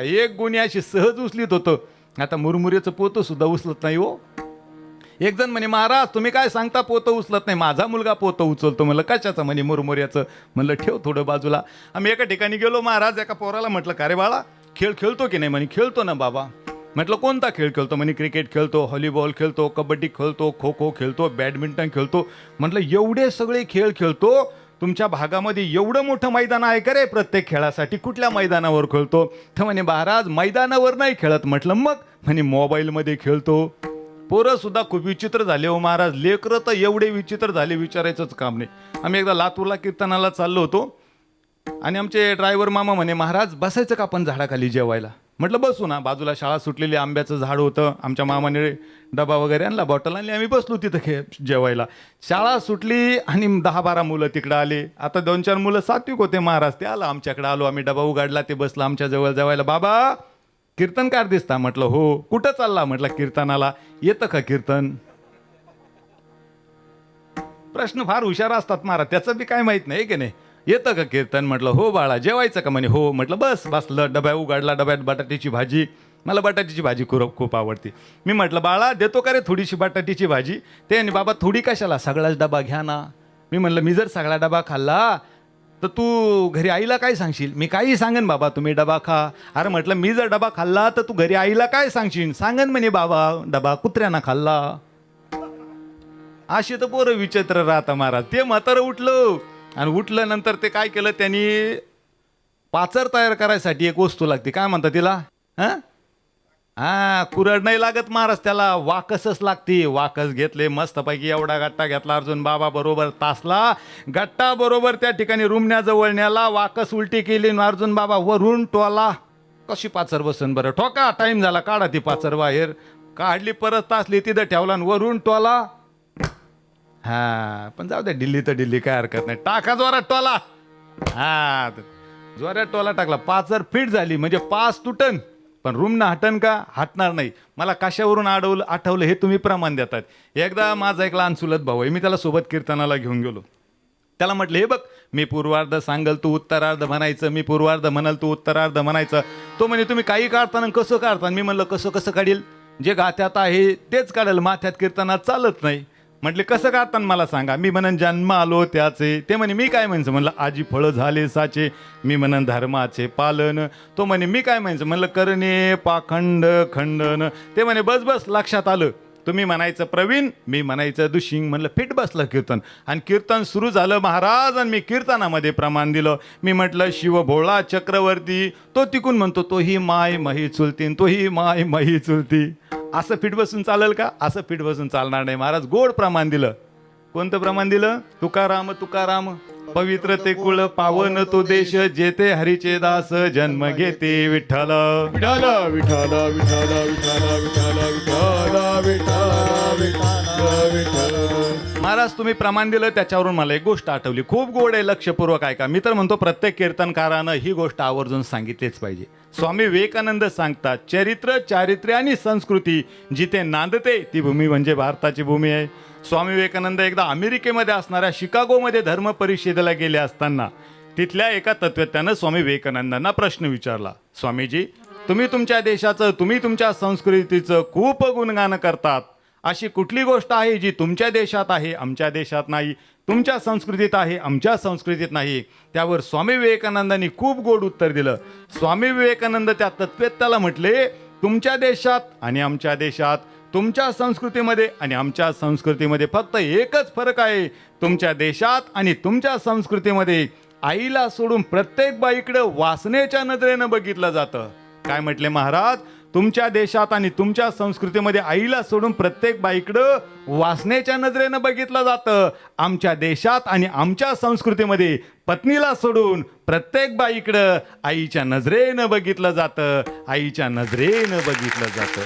Speaker 3: एक गुणी अशी सहज उचलीत होतं. आता मुरमुऱ्याचं पोतं सुद्धा उचलत नाही हो. एक जण म्हणे, महाराज तुम्ही काय सांगता पोतं उचलत नाही, माझा मुलगा पोतं उचलतो. म्हणलं कशाचं? म्हणे मुरमुऱ्याचं. म्हणलं ठेव थोडं बाजूला. आम्ही एका ठिकाणी गेलो महाराज, एका पोराला म्हटलं, का रे बाळा खेळ खेळतो की नाही? म्हणे खेळतो ना बाबा. म्हटलं कोणता खेळ खेळतो? म्हणे क्रिकेट खेळतो, व्हॉलीबॉल खेळतो, कबड्डी खेळतो, खो खो खेळतो, बॅडमिंटन खेळतो. म्हटलं एवढे सगळे खेळ खेळतो, तुमच्या भागामध्ये एवढं मोठं मैदान आहे का रे प्रत्येक खेळासाठी, कुठल्या मैदानावर खेळतो? तर म्हणे महाराज मैदानावर नाही खेळत. म्हटलं मग? म्हणे मोबाईलमध्ये खेळतो. पोरं सुद्धा खूप विचित्र झाले हो महाराज, लेकरं तर एवढे विचित्र झाले विचारायचंच काम नाही. आम्ही एकदा लातूरला कीर्तनाला चाललो होतो, आणि आमचे ड्रायव्हर मामा म्हणे, महाराज बसायचं का आपण झाडाखाली जेवायला? म्हटलं बसू ना. बाजूला शाळा सुटलेली, आंब्याचं झाड होतं, आमच्या मामाने डबा वगैरे आणला, बॉटल आणली, आम्ही बसलो तिथं जेवायला. शाळा सुटली आणि 10-12 मुलं तिकडं आले. आता 2-4 मुलं सात्विक होते महाराज, ते आलं आमच्याकडे. आलो आम्ही, डबा उघडला, ते बसलं आमच्या जवळ जेवायला. बाबा कीर्तनकार दिसता? म्हटलं हो. कुठं चालला? म्हटलं कीर्तनाला. येतं का कीर्तन? प्रश्न फार हुशार असतात महाराज, त्याचं बी काय माहित नाही की नाही. येतं का कीर्तन? म्हटलं हो. बाळा जेवायचं का? म्हणे हो. म्हटलं बस. बसलं, डब्या उघडला, डब्यात बटाट्याची भाजी, मला बटाट्याची भाजी खूप आवडते. मी म्हटलं बाळा देतो का रे थोडीशी बटाट्याची भाजी? ते आणि बाबा थोडी कशाला, सगळाच डबा घ्या ना. मी म्हटलं मी जर सगळा डबा खाल्ला तर तू घरी आईला काय सांगशील? मी काही सांगेन बाबा, तुम्ही डबा खा. अरे म्हटलं मी जर डबा खाल्ला तर तू घरी आईला काय सांगशील? सांगेन म्हणे बाबा डबा कुत्र्यानं खाल्ला. अशी तर पोरं विचित्र राहता महाराज. ते म्हातारं उठलं, आणि उठल्यानंतर ते काय केलं त्यांनी, पाचर तयार करायसाठी एक वस्तू लागते, काय म्हणतात तिला? कुरड नाही लागत महाराज, त्याला वाकसच लागते. वाकस घेतले मस्तपैकी, एवढा गट्टा घेतला अर्जुन बाबा बरोबर, तासला गट्टा बरोबर त्या ठिकाणी रुमण्याजवळ न्याला, वाकस उलटी केली, अर्जुन बाबा वरून टोला. कशी पाचर बसन बरं? ठोका, टाइम झाला, काढा ती पाचर बाहेर. काढली, परत तासली, तिथं ठेवला, वरून टोला. पण जाऊ द्या, दिल्ली तर दिल्ली, काय हरकत नाही. टाका जोरात टोला. जोरात टोला टाकला, पाचर फिट झाली, म्हणजे 5 तुटन, पण रुमना हटन का? हटणार नाही. मला कशावरून आठवलं हे तुम्ही प्रमाण देतात. एकदा माझा एक लहान चुलत भाऊ आहे, मी त्याला सोबत कीर्तनाला घेऊन गेलो. त्याला म्हटलं हे बघ, मी पूर्वार्ध सांगल तू उत्तरार्ध म्हणायचं, मी पूर्वार्ध म्हणाल तू उत्तरार्ध म्हणायचं. तो म्हणे तुम्ही काही काढताना कसं काढता? मी म्हणलं कसं काढील? जे गात्यात आहे तेच काढेल, माथ्यात कीर्तनात चालत नाही. म्हटले कसं काढताना मला सांगा. मी म्हणन जन्म आलो त्याचे. ते म्हणे मी काय म्हणायचं? म्हणलं आजी फळं झाले साचे. मी म्हणन धर्माचे पालन. तो म्हणे मी काय म्हणायचं? म्हणलं करणे पाखंड खंडन. ते म्हणे बस लक्षात आलं. तुम्ही म्हणायचं प्रवीण, मी म्हणायचं दुशिंग. म्हणलं फिट बसलं कीर्तन. आणि कीर्तन सुरू झालं महाराज, आणि मी कीर्तनामध्ये प्रमाण दिलं. मी म्हटलं शिव भोळा चक्रवर्ती. तो तिकून म्हणतो तोही माय मही चुलती, तोही माय मही चुलती. असं फिट बसून चालेल का? असं फिट बसून चालणार नाही महाराज. गोड प्रमाण दिलं. कोणतं प्रमाण दिलं? तुकाराम पवित्र ते कुळ पावन तो देश, जेते हरीचे दास जन्म घेते विठ्ठल.
Speaker 1: विठाल विठाल विठाल विठाल विठाल विठाल विठाल विठाल विठाल.
Speaker 3: महाराज तुम्ही प्रमाण दिलं त्याच्यावरून मला एक गोष्ट आठवली, खूप गोड आहे, लक्षपूर्वक ऐका. मी तर म्हणतो प्रत्येक कीर्तनकारानं ही गोष्ट आवर्जून सांगितलीच पाहिजे. स्वामी विवेकानंद सांगतात, चरित्र, चारित्र्य आणि संस्कृती जिथे नांदते ती भूमी म्हणजे भारताची भूमी आहे. स्वामी विवेकानंद एकदा अमेरिकेमध्ये असणाऱ्या शिकागोमध्ये धर्म परिषदेला गेले असताना तिथल्या एका तत्त्वज्ञानं स्वामी विवेकानंदांना प्रश्न विचारला, स्वामीजी तुम्ही तुमच्या देशाचं, तुम्ही तुमच्या संस्कृतीचं खूप गुणगान करतात, अशी कुठली गोष्ट आहे जी तुमच्या देशात आहे आमच्या देशात नाही, तुमच्या संस्कृतीत आहे आमच्या संस्कृतीत नाही? त्यावर स्वामी विवेकानंदांनी खूप गोड उत्तर दिलं. स्वामी विवेकानंद त्या तत्त्वज्ञाला म्हटले, तुमच्या देशात आणि आमच्या देशात, तुमच्या संस्कृतीमध्ये आणि आमच्या संस्कृतीमध्ये फक्त एकच फरक आहे. तुमच्या देशात आणि तुमच्या संस्कृतीमध्ये आईला सोडून प्रत्येक बाईकडं वासनेच्या नजरेनं बघितलं जातं. काय म्हटले महाराज? तुमच्या देशात आणि तुमच्या संस्कृतीमध्ये आईला सोडून प्रत्येक बाईकडं वासनेच्या नजरेनं बघितलं जातं. आमच्या देशात आणि आमच्या संस्कृतीमध्ये पत्नीला सोडून प्रत्येक बाईकडं आईच्या नजरेनं बघितलं जातं, आईच्या नजरेनं बघितलं जातं.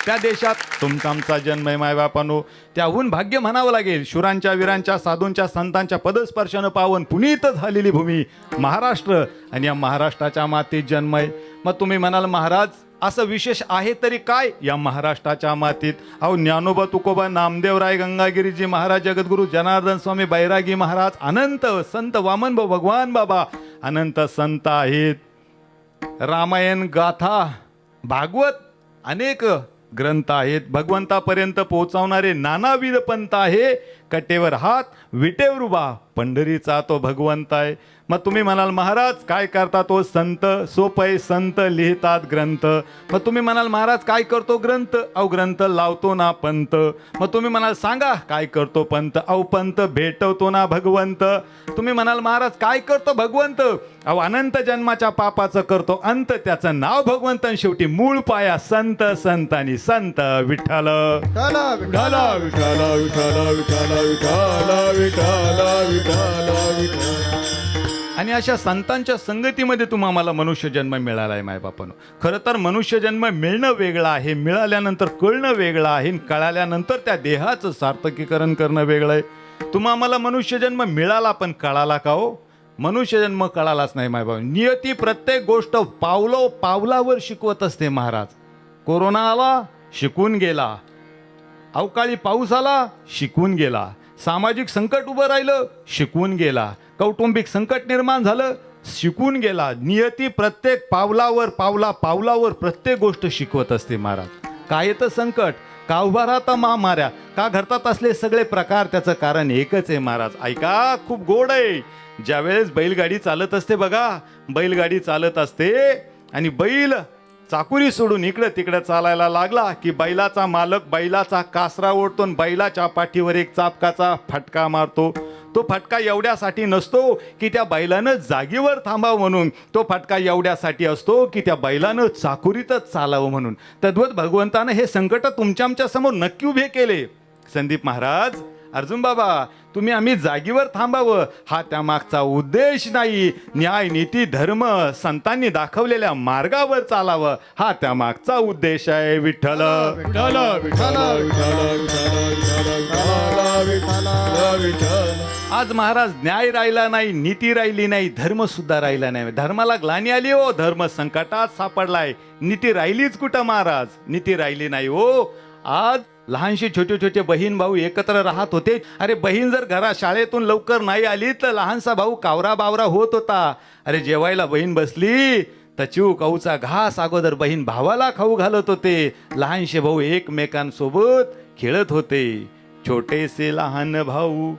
Speaker 3: त्या देशात तुमचा आमचा जन्म आहे मायबापानो, त्याहून भाग्य म्हणावं लागेल. शुरांच्या, वीरांच्या, साधूंच्या, संतांच्या पदस्पर्शानं पावन पुनीत झालेली भूमी महाराष्ट्र, आणि या महाराष्ट्राच्या मातीत जन्म आहे. मग तुम्ही म्हणाल महाराज असं विशेष आहे तरी काय या महाराष्ट्राच्या मातीत? अहो ज्ञानोबा, तुकोबा, नामदेवराय, गंगागिरीजी महाराज, जगद्गुरु जनार्दन स्वामी, बैरागी महाराज, अनंत संत, वामन भगवान बाबा अनंत संत आहेत. रामायण, गाथा, भागवत अनेक ग्रंथ आहेत. भगवंतापर्यंत पोहोचवणारे नानाविध पंथ आहे. कटेवर हात, विटेवर उभा, पंढरीचा तो भगवंत आहे. मग तुम्ही म्हणाल महाराज काय करता तो संत? सोपय, संत लिहितात ग्रंथ. मग तुम्ही म्हणाल महाराज काय करतो ग्रंथ? अहो ग्रंथ लावतो ना पंत. मग तुम्ही म्हणाल सांगा काय करतो पंत? अहो पंत भेटवतो ना भगवंत. तुम्ही म्हणाल महाराज काय करतो भगवंत? अहो अनंत जन्माच्या पापाचं करतो अंत, त्याचं नाव भगवंत, शेवटी मूळ पाया संत, संत आणि संत विठ्ठल.
Speaker 2: विठ्ठला,
Speaker 1: विठाला विठाला विठाला विठाला विठाला विठाला विठाला विठाला.
Speaker 3: आणि अशा संतांच्या संगतीमध्ये तुम्हाला मनुष्य जन्म मिळाला आहे मायबापानं. खरं तर मनुष्य जन्म मिळणं वेगळं आहे, मिळाल्यानंतर कळणं वेगळं आहे, कळाल्यानंतर त्या देहाचं सार्थकीकरण करणं वेगळं आहे. तुम्हाला मनुष्य जन्म मिळाला पण कळाला का हो? मनुष्य जन्म कळालाच नाही मायबाबा. नियती प्रत्येक गोष्ट पावलावर शिकवत असते महाराज. कोरोना आला शिकून गेला, अवकाळी पाऊस आला शिकून गेला, सामाजिक संकट उभं राहिलं शिकून गेला, कौटुंबिक संकट निर्माण झालं शिकून गेला. नियती प्रत्येक पावलावर प्रत्येक गोष्ट शिकवत असते महाराज. काय येतं संकट, का उभा राहता महामाऱ्या, का घडतात असले सगळे प्रकार, त्याचं कारण एकच आहे महाराज. ऐका खूप गोड आहे. ज्यावेळेस बैलगाडी चालत असते बघा, बैलगाडी चालत असते आणि बैल चाकुरी सोडून इकडं तिकडं चालायला लागला की बैलाचा मालक बैलाचा कासरा ओढतो, बैलाच्या पाठीवर एक चापकाचा फटका मारतो. तो फटका एवढ्यासाठी नसतो की त्या बैलानं जागेवर थांबावं म्हणून, तो फटका एवढ्यासाठी असतो की त्या बैलानं चाकुरीतच चालावं म्हणून. तद्वत भगवंतानं हे संकट तुमच्या आमच्या समोर नक्की उभे केले. संदीप महाराज, अर्जुन बाबा, तुम्ही आम्ही जागेवर थांबावं हा त्यामागचा उद्देश नाही. न्याय, नीती, धर्म संतांनी दाखवलेल्या मार्गावर चालावं हा त्यामागचा उद्देश आहे. विठ्ठल
Speaker 1: विठाला विठाला विठाला विठाला विठाला विठाला विठाला.
Speaker 3: आज महाराज न्याय राहिला नाही, नीती राहिली नाही, धर्म सुद्धा राहिला नाही. धर्माला ग्लानी आली हो, धर्म संकटात सापडलाय. नीती राहिलीच कुठं महाराज? नीती राहिली नाही हो. आज लहानशी छोटे छोटे बहीण भाऊ एकत्र राहत होते. अरे बहीण जर शाळेतून लवकर नाही आली तर लहानसा भाऊ कावरा बावरा होत होता. अरे जेवायला बहीण बसली तर चिव काऊचा घास अगोदर बहीण भावाला खाऊ घालत होते. लहानशे भाऊ एकमेकांसोबत खेळत होते. छोटेसे लहान भाऊ,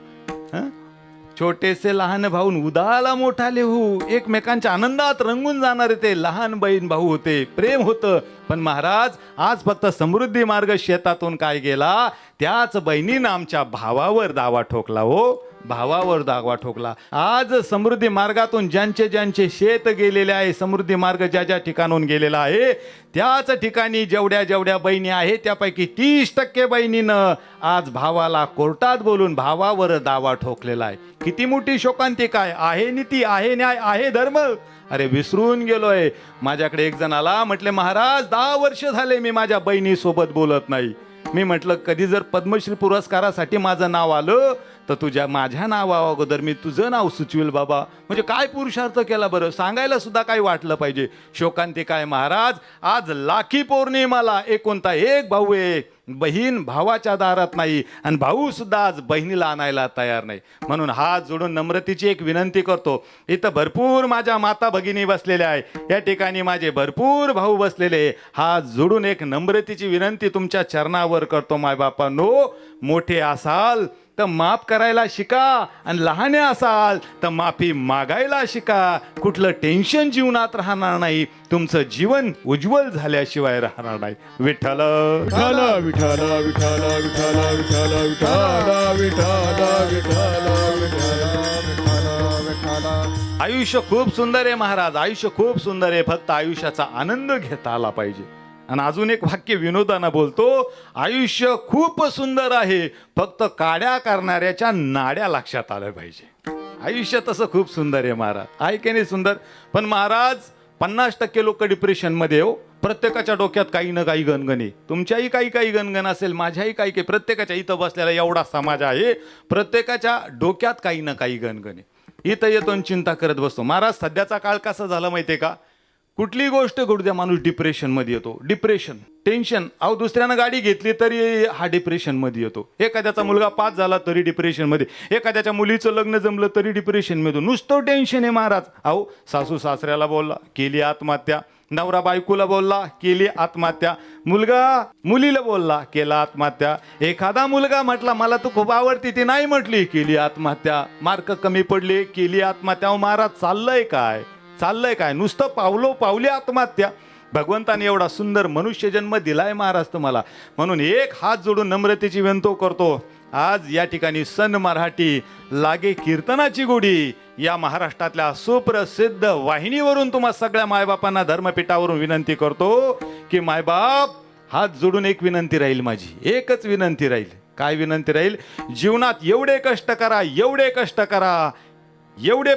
Speaker 3: छोटेसे लहान भाऊ उदाला मोठाले हो, एकमेकांच्या आनंदात रंगून जाणारे ते लहान बहीण भाऊ होते. प्रेम होतं. पण महाराज आज फक्त समृद्धी मार्ग शेतातून काय गेला, त्याच बहिणीनं आमच्या भावावर दावा ठोकला हो, भावावर दावा ठोकला. आज समृद्धी मार्गातून ज्यांचे शेत गेलेले आहे, समृद्धी मार्ग ज्या ठिकाणून गेलेला आहे त्याच ठिकाणी जेवढ्या बहिणी आहेत त्यापैकी 30% बहिणीनं आज भावाला कोर्टात बोलून भावावर दावा ठोकलेला आहे. किती मोठी शोकांतिका आहे. नीती आहे, न्याय आहे, धर्म. अरे विसरून गेलोय. माझ्याकडे एक जण आला, म्हटले महाराज 10 वर्ष झाले मी माझ्या बहिणीसोबत बोलत नाही. मी म्हटलं कधी जर पद्मश्री पुरस्कारासाठी माझं नाव आलं तर माझ्या नावा अगोदर मी तुझं नाव सुचविल बाबा. म्हणजे काय पुरुषार्थ केला बरं, सांगायला सुद्धा काही वाटलं पाहिजे. शोकांतिकाय महाराज, आज लाखी पौर्णिमाला एकोणता एक भाऊ आहे, बहीण भावाच्या दारात नाही आणि भाऊ सुद्धा आज बहिणीला आणायला तयार नाही. म्हणून हात जोडून नम्रतेची एक विनंती करतो. इथं भरपूर माझ्या माता भगिनी बसलेल्या आहे, या ठिकाणी माझे भरपूर भाऊ बसलेले. हात जोडून एक नम्रतेची विनंती तुमच्या चरणावर करतो. मायबापांनो, मोठे असाल तर माफ करायला शिका आणि लहाने असाल तर माफी मागायला शिका. कुठलं टेन्शन जीवनात राहणार नाही, तुमचं जीवन उज्ज्वल झाल्याशिवाय राहणार नाही. विठ्ठल
Speaker 1: विठ्ठल विठ्ठल विठ्ठल विठ्ठल विठ्ठल विठ्ठल विठ्ठल विठ्ठल.
Speaker 3: आयुष्य खूप सुंदर आहे महाराज, आयुष्य खूप सुंदर आहे, फक्त आयुष्याचा आनंद घेता आला पाहिजे. आणि अजून एक वाक्य विनोदानं बोलतो, आयुष्य खूप सुंदर आहे, फक्त काड्या करणाऱ्याच्या नाड्या लक्षात आल्या पाहिजे. आयुष्य तसं खूप सुंदर आहे महाराज, आहे की नाही सुंदर. पण महाराज 50% लोक डिप्रेशनमध्ये हो. प्रत्येकाच्या डोक्यात काही ना काही गणगण आहे. तुमच्याही काही गणगण असेल, माझ्याही काही प्रत्येकाच्या इथं बसलेला एवढा समाज आहे, प्रत्येकाच्या डोक्यात काही ना काही गणगण आहे. इथं येतो आणि चिंता करत बसतो. महाराज सध्याचा काळ कसा झाला माहितीये का, कुठली गोष्ट घडू द्या माणूस डिप्रेशनमध्ये येतो. Depression, tension. अहो दुसऱ्यानं गाडी घेतली तरी हा डिप्रेशनमध्ये येतो. एखाद्याचा मुलगा पास झाला तरी डिप्रेशनमध्ये, एखाद्याच्या मुलीचं लग्न जमलं तरी डिप्रेशनमध्ये. नुसतं टेन्शन आहे महाराज. अहो सासू सासऱ्याला बोलला, केली आत्महत्या. नवरा बायकोला बोलला, केली आत्महत्या. मुलगा मुलीला बोलला, केला आत्महत्या. एखादा मुलगा म्हटला मला तू खूप आवडती, ती नाही म्हटली, केली आत्महत्या. मार्क कमी पडले, केली आत्महत्या. महाराज चाललंय काय, चाललंय काय, नुसतं पावली आत्महत्या. भगवंताने एवढा सुंदर मनुष्य जन्म दिलाय महाराज तुम्हाला. म्हणून एक हात जोडून नम्रतेची विनंती करतो. आज या ठिकाणी सन मराठी लागे कीर्तनाची गोडी या महाराष्ट्रातल्या सुप्रसिद्ध वाहिनीवरून तुम्हा सगळ्या मायबापांना धर्मपीठावरून विनंती करतो की मायबाप, हात जोडून एक विनंती राहील माझी, एकच विनंती राहील. काय विनंती राहील, जीवनात एवढे कष्ट करा, एवढे कष्ट करा, एवढे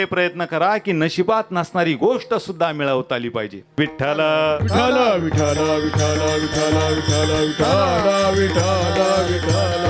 Speaker 3: प्रयत्न करा की नशिबात नसणारी गोष्ट सुद्धा मिळवता आली पाहिजे. विठ्ठल
Speaker 1: विठ्ठल विठ्ठल विठ्ठल विठ्ठल विठ्ठल विठ्ठल विठ्ठल विठ्ठल